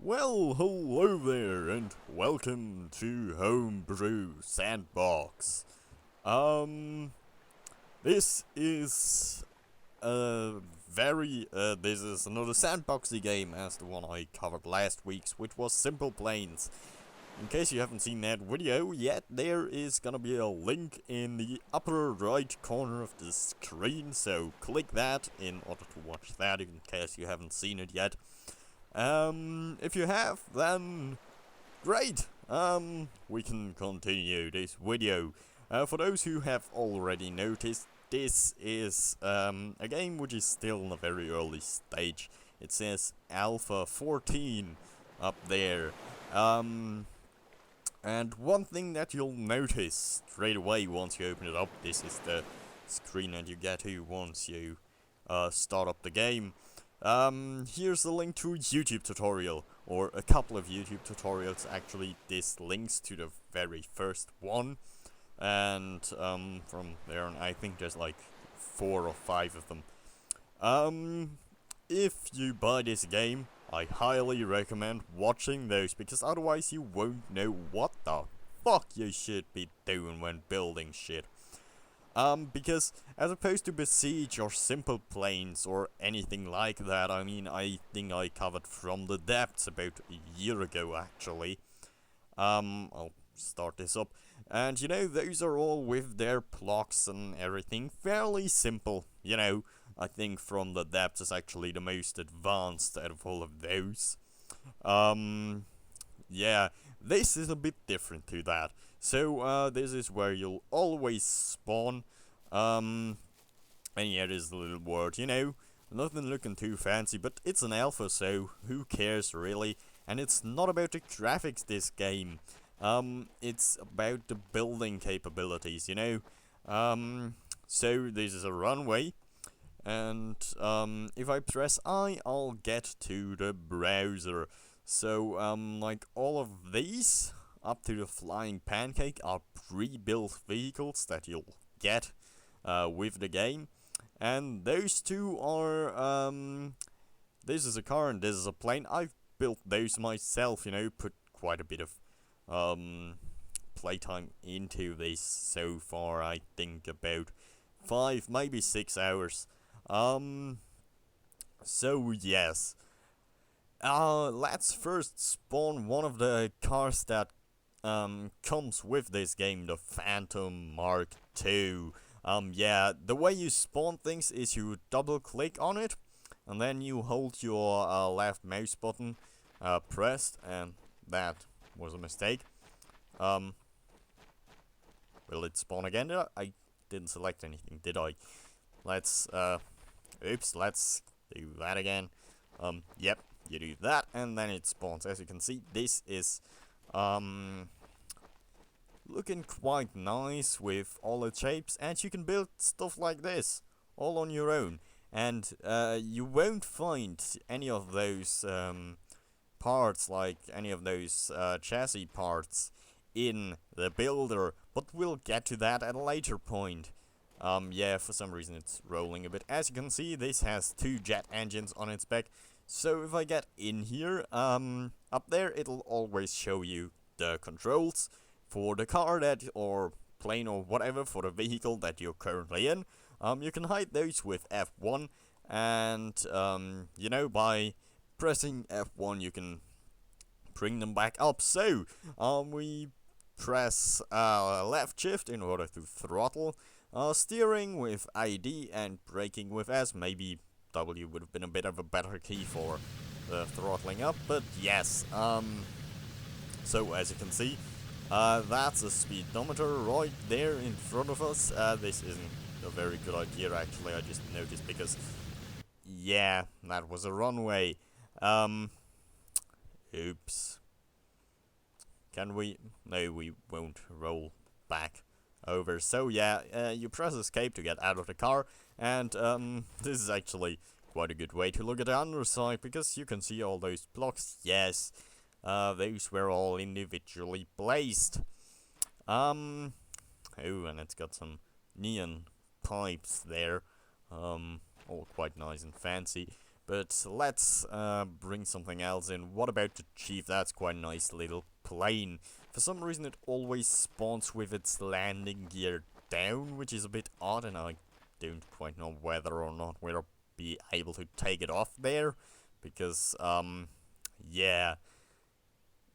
Well, hello there, and welcome to Homebrew Sandbox. This is this is another sandboxy game as the one I covered last week's, which was Simple Plains. In case you haven't seen that video yet, there is gonna be a link in the upper right corner of the screen, so click that in order to watch that in case you haven't seen it yet. If you have, then great. We can continue this video. For those who have already noticed, this is a game which is still in a very early stage. It says Alpha 14 up there. And one thing that you'll notice straight away once you open it up, this is the screen that you get to once you start up the game. Here's the link to a YouTube tutorial, or a couple of YouTube tutorials actually. This links to the very first one, and from there on I think there's like 4 or 5 of them. If you buy this game, I highly recommend watching those, because otherwise you won't know what the fuck you should be doing when building shit. Because as opposed to Besiege or Simple Plains or anything like that, I mean, I think I covered From the Depths about a year ago, actually. I'll start this up. And, you know, those are all with their blocks and everything fairly simple, you know. I think From the Depths is actually the most advanced out of all of those. Yeah, this is a bit different to that. So, this is where you'll always spawn. And yeah, there's a little word, you know, nothing looking too fancy, but it's an alpha, so who cares, really? And it's not about the graphics, this game. It's about the building capabilities, you know. So this is a runway. And if I press I, I'll get to the browser. So like all of these up to the Flying Pancake are pre-built vehicles that you'll get with the game. And those two are this is a car and this is a plane. I've built those myself, you know, put quite a bit of playtime into this so far. I think about 5, maybe 6 hours. So yes. Let's first spawn one of the cars that comes with this game, the Phantom Mark II. Yeah, the way you spawn things is you double click on it, and then you hold your left mouse button pressed, and that was a mistake. Will it spawn again? I didn't select anything, did I? Let's let's do that again. Yep, you do that, and then it spawns. As you can see, this is, looking quite nice with all its shapes, and you can build stuff like this, all on your own. And, you won't find any of those, parts, like any of those, chassis parts in the builder, but we'll get to that at a later point. Yeah, for some reason it's rolling a bit. As you can see, this has 2 jet engines on its back. So if I get in here, up there, it'll always show you the controls for the car or plane or whatever, for the vehicle that you're currently in. You can hide those with F1, and, you know, by pressing F1 you can bring them back up. So, we press left shift in order to throttle. Steering with ID and braking with S. Maybe W would have been a bit of a better key for the throttling up, but yes. So as you can see, that's a speedometer right there in front of us. This isn't a very good idea, actually. I just noticed because, yeah, that was a runway. Oops. Can we? No, we won't roll back over. So yeah, you press escape to get out of the car, and this is actually quite a good way to look at the underside, because you can see all those blocks. Yes, those were all individually placed. Oh, and it's got some neon pipes there, all quite nice and fancy. But let's bring something else in. What about the Chief? That's quite a nice little plane. For some reason it always spawns with its landing gear down, which is a bit odd, and I don't quite know whether or not we'll be able to take it off there. Because, yeah.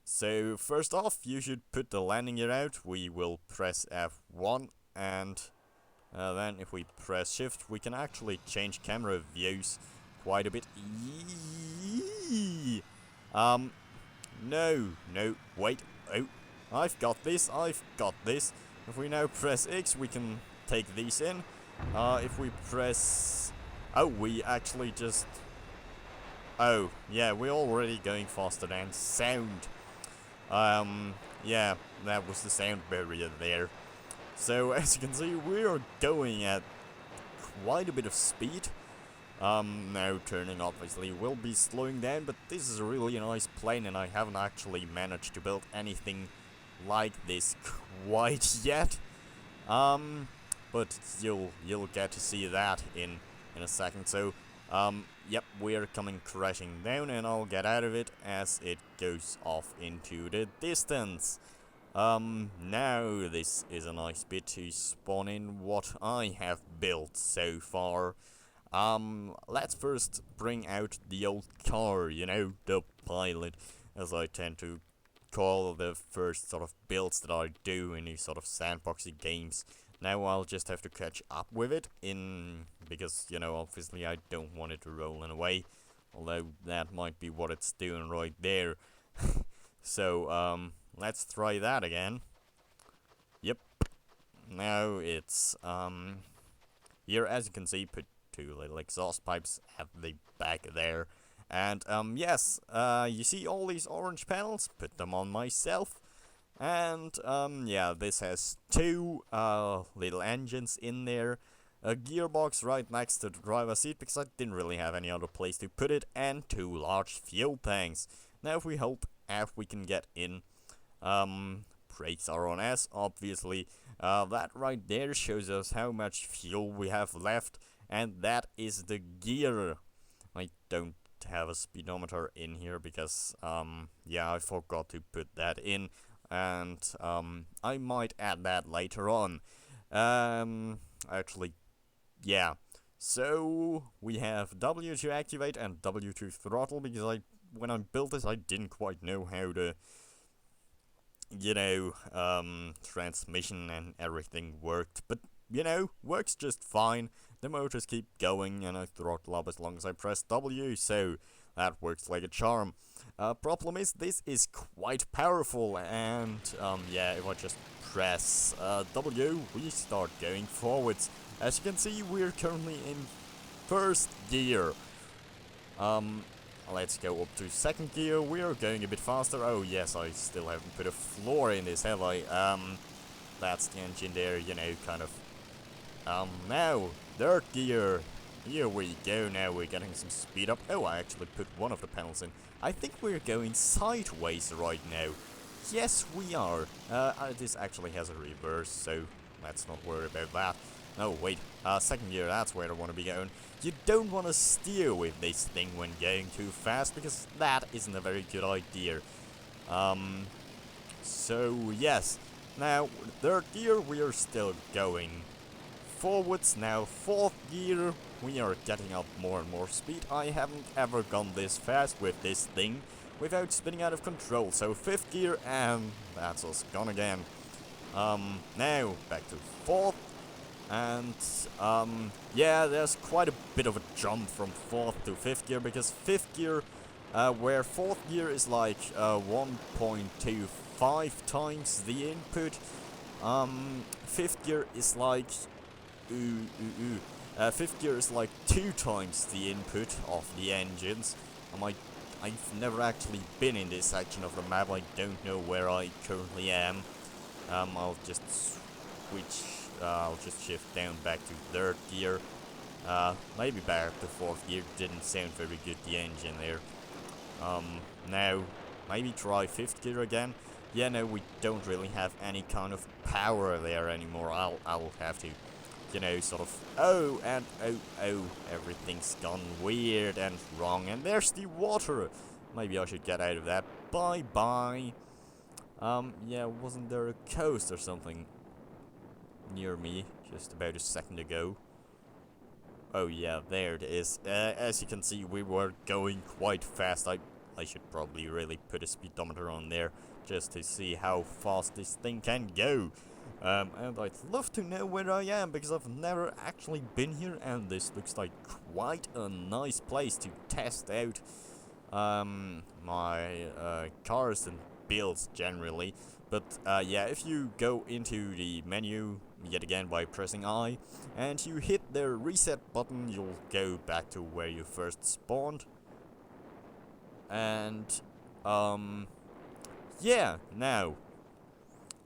So, first off, you should put the landing gear out. We will press F1, and then if we press Shift, we can actually change camera views quite a bit. No, wait, oh, I've got this. If we now press X, we can take these in. If we press... Oh, we actually just... Oh, yeah, we're already going faster than sound. Yeah, that was the sound barrier there. So, as you can see, we are going at quite a bit of speed. Now turning obviously will be slowing down, but this is a really nice plane and I haven't actually managed to build anything like this quite yet. But you'll get to see that in a second. So, yep, we're coming crashing down and I'll get out of it as it goes off into the distance. Now this is a nice bit to spawn in what I have built so far. Let's first bring out the old car, you know, the pilot, as I tend to call the first sort of builds that I do in these sort of sandboxy games. Now I'll just have to catch up with it because, you know, obviously I don't want it to rolling away, although that might be what it's doing right there. So, let's try that again. Yep. Now it's, here, as you can see, put two little exhaust pipes at the back there. And, yes, you see all these orange panels? Put them on myself. And, yeah, this has two, little engines in there. A gearbox right next to the driver's seat, because I didn't really have any other place to put it. And two large fuel tanks. Now, if we hold F, we can get in. Brakes are on S, obviously. That right there shows us how much fuel we have left. And that is the gear. I don't have a speedometer in here because, yeah, I forgot to put that in. And, I might add that later on. Actually, yeah. So, we have W to activate and W to throttle, because when I built this, I didn't quite know how to, you know, transmission and everything worked. But, you know, works just fine. The motors keep going, and I throttle up as long as I press W, so that works like a charm. Problem is, this is quite powerful, and, yeah, if I just press W, we start going forwards. As you can see, we're currently in first gear. Let's go up to second gear. We're going a bit faster. Oh, yes, I still haven't put a floor in this, have I? That's the engine there, you know, kind of. Now, third gear. Here we go. Now we're getting some speed up. Oh, I actually put one of the panels in. I think we're going sideways right now. Yes, we are. This actually has a reverse, so let's not worry about that. No, wait. Second gear, that's where I want to be going. You don't want to steer with this thing when going too fast, because that isn't a very good idea. So, yes. Now, third gear, we are still going forwards. Now, fourth gear, we are getting up more and more speed. I haven't ever gone this fast with this thing without spinning out of control. So, fifth gear, and that's us gone again. Now, back to fourth. And, yeah, there's quite a bit of a jump from 4th to 5th gear, because 5th gear, where 4th gear is like 1.25 times the input, 5th gear is like, 5th gear is like 2 times the input of the engines. I've never actually been in this section of the map. I don't know where I currently am. I'll just switch. I'll just shift down back to 3rd gear. Maybe back to 4th gear. Didn't sound very good, the engine there. Now, maybe try 5th gear again. Yeah, no, we don't really have any kind of power there anymore. I'll have to you know, sort of, oh, and oh, everything's gone weird and wrong, and there's the water. Maybe I should get out of that. Bye-bye. Yeah, wasn't there a coast or something near me just about a second ago? Oh yeah, there it is. As you can see, we were going quite fast. I should probably really put a speedometer on there just to see how fast this thing can go. And I'd love to know where I am because I've never actually been here, and this looks like quite a nice place to test out my cars and builds generally. But yeah, if you go into the menu yet again by pressing I and you hit the reset button, you'll go back to where you first spawned. And yeah, now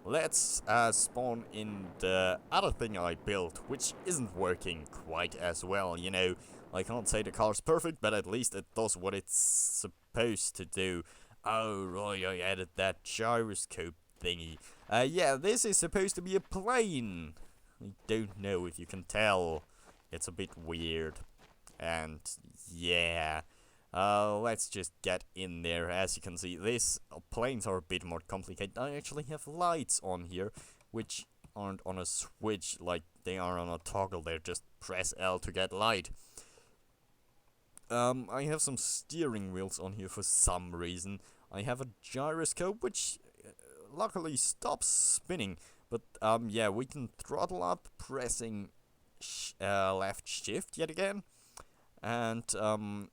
let's spawn in the other thing I built, which isn't working quite as well, you know. I can't say the car's perfect, but at least it does what it's supposed to do. Oh, right, I added that gyroscope thingy. Yeah, this is supposed to be a plane. I don't know if you can tell. It's a bit weird. And, yeah. Let's just get in there. As you can see, these planes are a bit more complicated. I actually have lights on here, which aren't on a switch like they are on a toggle. They're just press L to get light. I have some steering wheels on here for some reason. I have a gyroscope, which luckily stops spinning. But, yeah, we can throttle up pressing left shift yet again. And,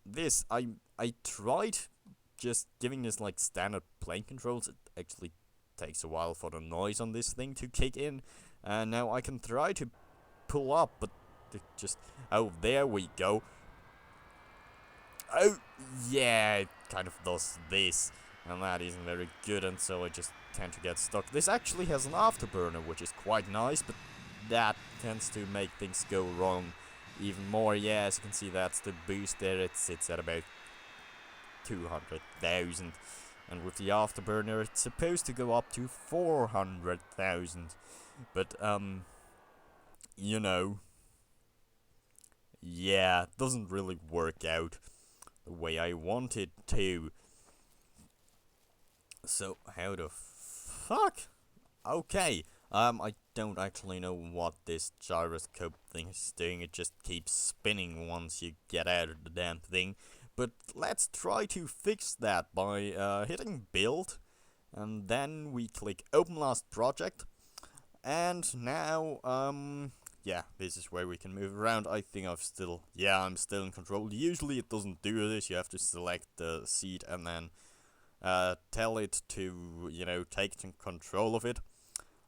this, I tried just giving this, like, standard plane controls. It actually takes a while for the noise on this thing to kick in. And now I can try to pull up, but it just... Oh, there we go. Oh, yeah, it kind of does this, and that isn't very good, and so I just tend to get stuck. This actually has an afterburner, which is quite nice, but that tends to make things go wrong even more. Yeah, as you can see, that's the boost there. It sits at about 200,000, and with the afterburner, it's supposed to go up to 400,000, but, you know, yeah, it doesn't really work out the way I wanted to. So how the fuck? Okay. I don't actually know what this gyroscope thing is doing. It just keeps spinning once you get out of the damn thing. But let's try to fix that by hitting build, and then we click open last project. And now yeah, this is where we can move around. I think I'm still in control. Usually it doesn't do this. You have to select the seat and then tell it to, you know, take control of it.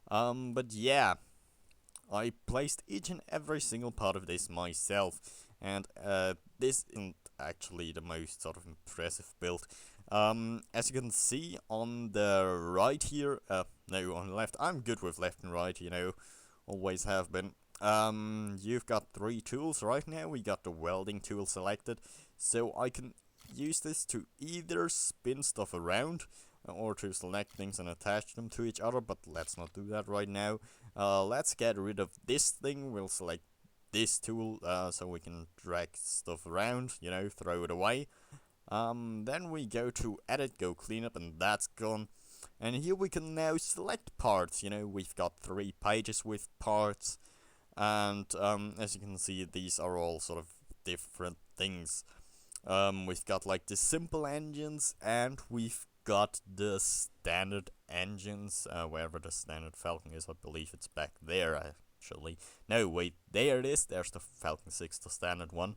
But yeah, I placed each and every single part of this myself, and this isn't actually the most sort of impressive build. As you can see on the right here, no, on the left, I'm good with left and right, you know, always have been. You've got 3 tools right now. We got the welding tool selected, so I can use this to either spin stuff around or to select things and attach them to each other, but let's not do that right now. Let's get rid of this thing. We'll select this tool so we can drag stuff around, you know, throw it away. Then we go to edit, go clean up, and that's gone. And here we can now select parts. You know, we've got 3 pages with parts. And as you can see, these are all sort of different things. We've got like the simple engines, and we've got the standard engines, wherever the standard Falcon is. I believe it's back there, actually. No, wait, there it is. There's the Falcon 6, the standard one.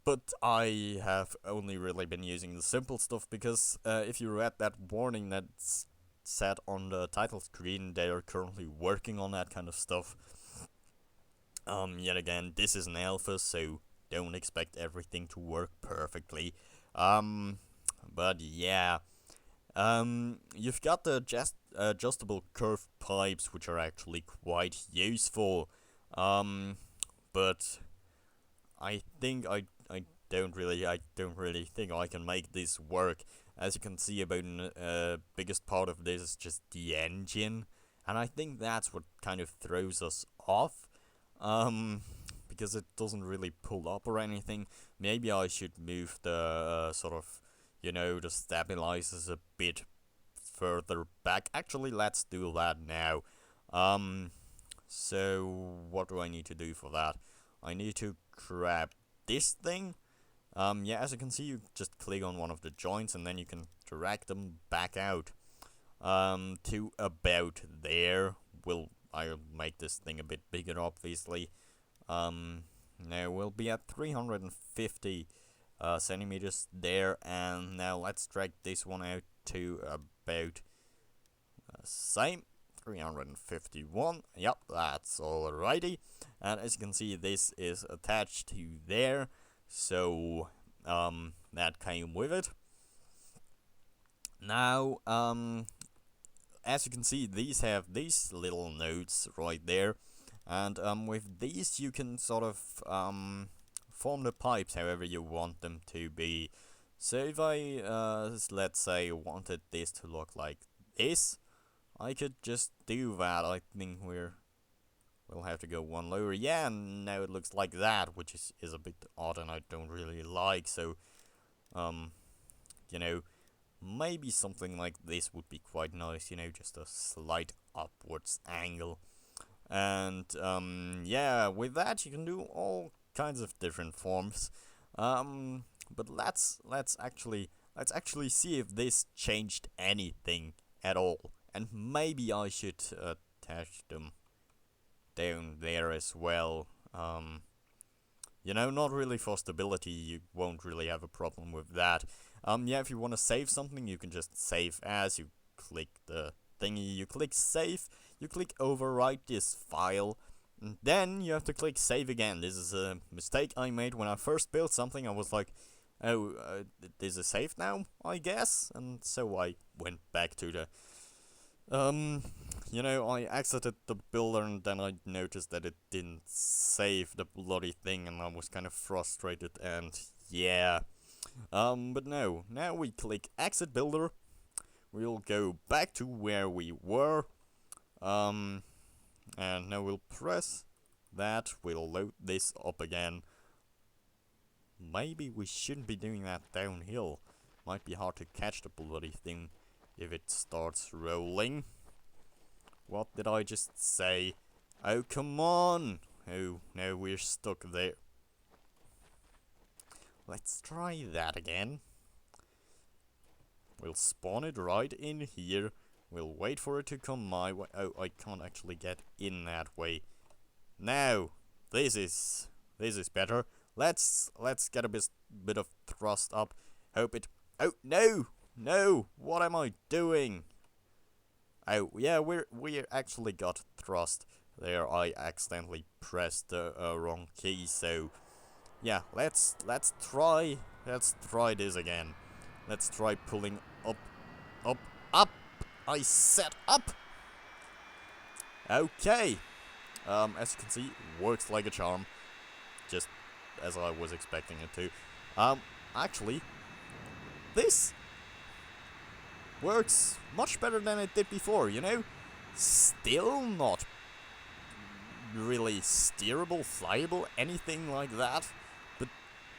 But I have only really been using the simple stuff because if you read that warning that's set on the title screen, they are currently working on that kind of stuff. Yet again, this is an alpha, so don't expect everything to work perfectly. But yeah. You've got the adjustable curved pipes, which are actually quite useful. But I think I don't really think I can make this work. As you can see, about biggest part of this is just the engine, and I think that's what kind of throws us off. because it doesn't really pull up or anything. Maybe I should move the sort of, the stabilizers a bit further back. Actually, let's do that now. So what do I need to do for that? I need to grab this thing. Yeah, as you can see, you just click on one of the joints and then you can drag them back out. To about there. I'll make this thing a bit bigger, obviously. Now we'll be at 350 centimeters there, and now let's drag this one out to about same 351. Yep, that's alrighty. And as you can see, this is attached to there, so that came with it. Now as you can see, these have these little nodes right there, and with these you can sort of form the pipes however you want them to be. So if I let's say wanted this to look like this, I could just do that. I think we'll have to go one lower. Yeah, and now it looks like that, which is a bit odd and I don't really like. So you know, maybe something like this would be quite nice, just a slight upwards angle. And yeah, with that you can do all kinds of different forms. But let's actually see if this changed anything at all. And maybe I should attach them down there as well. Not really for stability, you won't really have a problem with that. Yeah, if you want to save something, you can just save as. You click the thingy, you click save, you click overwrite this file, and then you have to click save again. This is a mistake I made when I first built something. I was like, oh, this is saved now, I guess, and so I went back to the I exited the builder and then I noticed that it didn't save the bloody thing and I was kind of frustrated and yeah. But no, now we click exit builder. We'll go back to where we were. And now we'll press that. We'll load this up again. Maybe we shouldn't be doing that downhill. Might be hard to catch the bloody thing if it starts rolling. What did I just say? Oh, come on! Oh, no, we're stuck there. Let's try that again. We'll spawn it right in here. We'll wait for it to come my way. Oh, I can't actually get in that way. Now, this is better. Let's get a bit of thrust up. Hope it. Oh no, no! What am I doing? Oh yeah, we actually got thrust there. I accidentally pressed the wrong key. So yeah, let's try this again. Let's try pulling up, up. I said up. Okay. As you can see, works like a charm. Just as I was expecting it to. Actually, this works much better than it did before, Still not really steerable, flyable, anything like that. But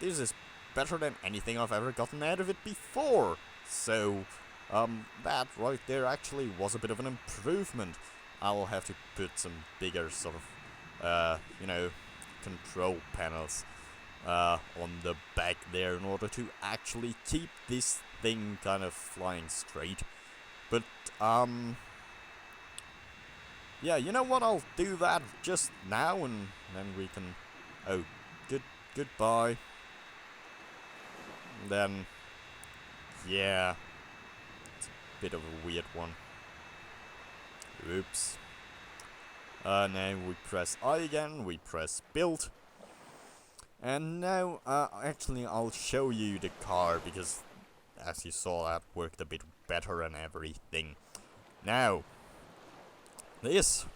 this is better than anything I've ever gotten out of it before. So, that right there actually was a bit of an improvement. I'll have to put some bigger sort of, control panels on the back there in order to actually keep this thing kind of flying straight. But yeah, you know what, I'll do that just now and then we can goodbye. And then yeah, it's a bit of a weird one. Oops. Now we press I again, we press build. And now, actually, I'll show you the car, because, as you saw, that worked a bit better and everything. Now, this.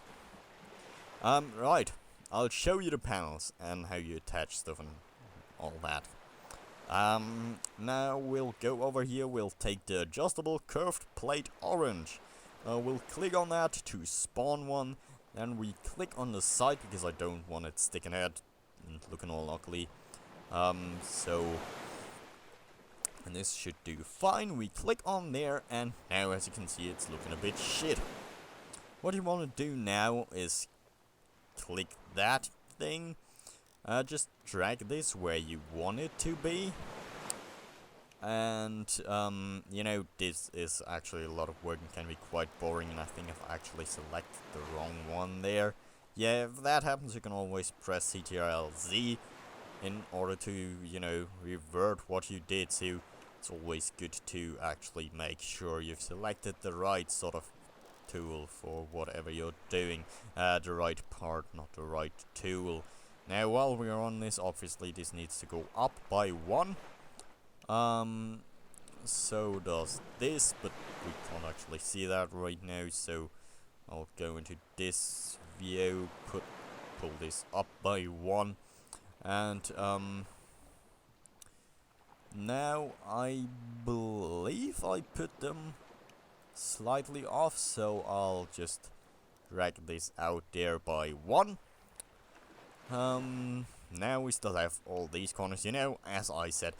Right, I'll show you the panels, and how you attach stuff and all that. Now we'll go over here, we'll take the adjustable curved plate orange. We'll click on that to spawn one, Then we click on the side because I don't want it sticking out and looking all ugly. And this should do fine. We click on there, and now as you can see, it's looking a bit shit. What you want to do now is click that thing. Just drag this where you want it to be. And, you know, this is actually a lot of work and can be quite boring, and I think I've actually selected the wrong one there. Yeah, if that happens, you can always press Ctrl-Z in order to, you know, revert what you did, so it's always good to actually make sure you've selected the right sort of tool for whatever you're doing. The right part, not the right tool. Now, while we're on this, obviously this needs to go up by 1. So does this, but we can't actually see that right now, so I'll go into this view, pull this up by 1, and now I believe I put them slightly off, so I'll just drag this out there by 1. Now we still have all these corners. You know, as I said,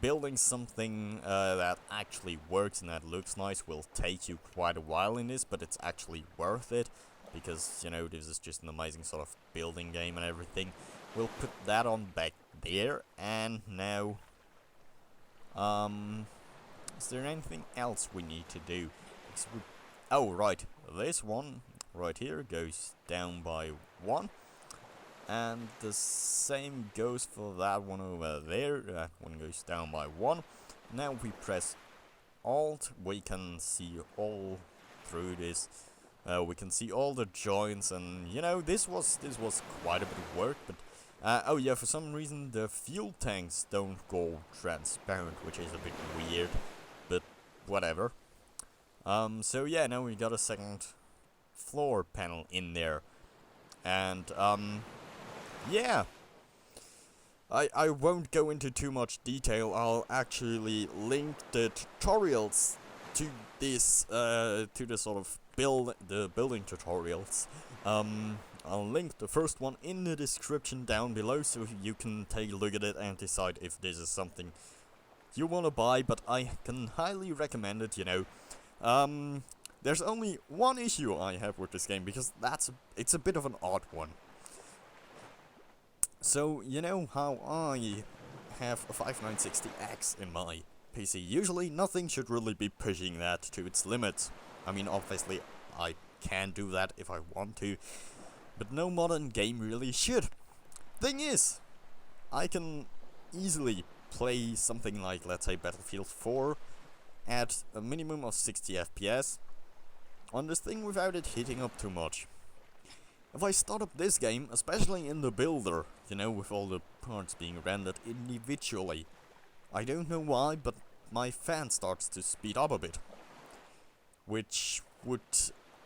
building something that actually works and that looks nice will take you quite a while in this, but it's actually worth it, because, you know, this is just an amazing sort of building game and everything. We'll put that on back there, and now, is there anything else we need to do? Oh, right, this one right here goes down by 1. And the same goes for that one over there. That one goes down by 1. Now we press Alt. We can see all through this. We can see all the joints, and you know, this was quite a bit of work. But oh yeah, for some reason the fuel tanks don't go transparent, which is a bit weird. But whatever. So yeah, now we got a second floor panel in there, and yeah, I won't go into too much detail. I'll actually link the tutorials to this, to the sort of building tutorials. I'll link the first one in the description down below, so you can take a look at it and decide if this is something you want to buy, but I can highly recommend it, you know. There's only one issue I have with this game, because it's a bit of an odd one. So, you know how I have a 5960X in my PC. Usually nothing should really be pushing that to its limits. I mean, obviously I can do that if I want to, but no modern game really should. Thing is, I can easily play something like, let's say, Battlefield 4 at a minimum of 60 FPS on this thing without it hitting up too much. If I start up this game, especially in the builder, you know, with all the parts being rendered individually, I don't know why, but my fan starts to speed up a bit, which would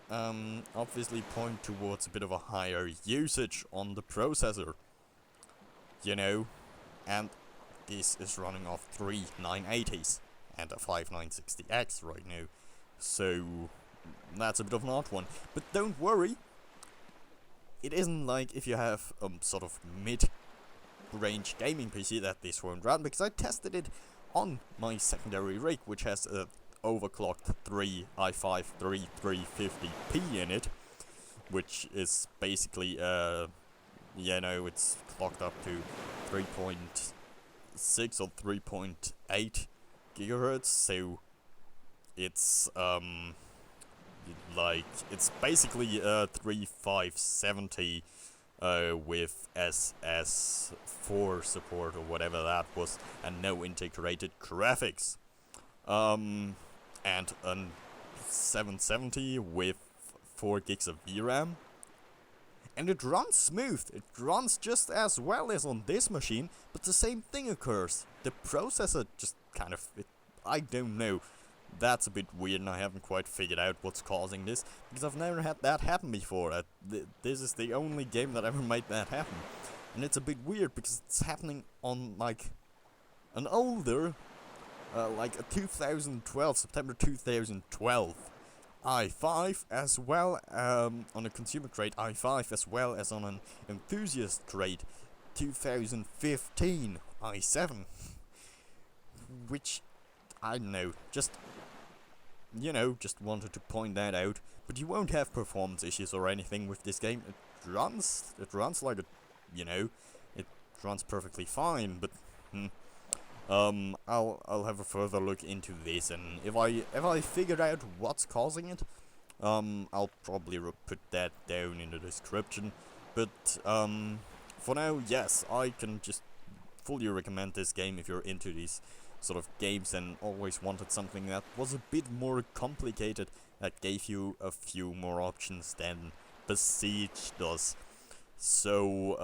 obviously point towards a bit of a higher usage on the processor, you know, and this is running off 3 980s and a 5960X right now, so that's a bit of an odd one. But don't worry, it isn't like if you have sort of mid-range gaming PC that this won't run, because I tested it on my secondary rig, which has a overclocked 3 i5 3350p in it, which is basically, you know, it's clocked up to 3.6 or 3.8 gigahertz, so it's, like, it's basically 3570 with SS4 support or whatever that was, and no integrated graphics. And a 770 with 4 gigs of VRAM. And it runs smooth. It runs just as well as on this machine, but the same thing occurs. The processor just kind of, I don't know. That's a bit weird, and I haven't quite figured out what's causing this, because I've never had that happen before. This is the only game that ever made that happen. And it's a bit weird, because it's happening on, like, an older, like a 2012, September 2012 i5 as well, on a consumer grade i5 as well as on an enthusiast grade 2015 i7, which I don't know, just wanted to point that out. But you won't have performance issues or anything with this game. It runs like a, it runs perfectly fine. But I'll have a further look into this, and if I figure out what's causing it, I'll probably put that down in the description. But for now, yes, I can just fully recommend this game if you're into these sort of games and always wanted something that was a bit more complicated, that gave you a few more options than Besiege does. So,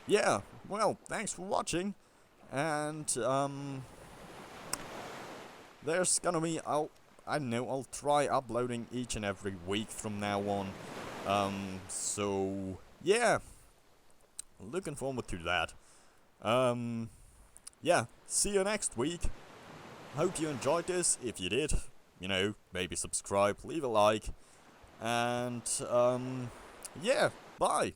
yeah, well, thanks for watching, and, there's gonna be, I don't know, I'll try uploading each and every week from now on, so, yeah, looking forward to that. Yeah, see you next week. Hope you enjoyed this. If you did, maybe subscribe, leave a like, and, yeah, bye.